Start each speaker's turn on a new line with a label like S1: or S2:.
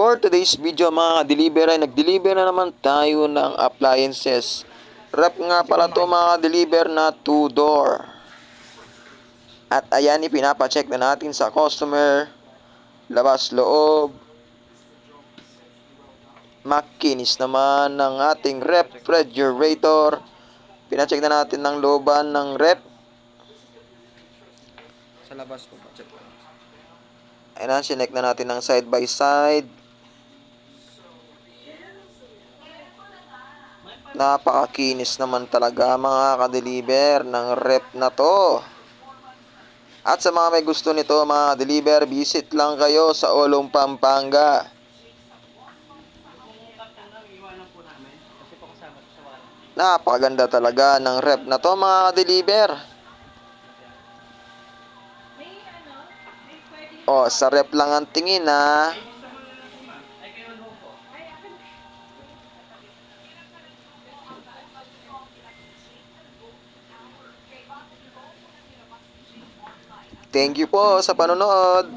S1: For today's video mga ka-deliver ay nag-deliver na naman tayo ng appliances. Rep nga pala to mga ka-deliver na 2-door. At ayan, ipinapacheck na natin sa customer. Labas loob. Makinis naman ng ating refrigerator. Pinacheck na natin ng looban ng rep.
S2: Sa labas po, check po.
S1: Ayan, sinek na natin ng side by side. Napakakinis naman talaga mga ka-deliver ng rep na to. At sa mga may gusto nito mga ka-deliver, visit lang kayo sa Olong, Pampanga. Napakaganda talaga ng rep na to mga ka-deliver. O, sa rep lang ang tingin ha. Thank you po sa panonood.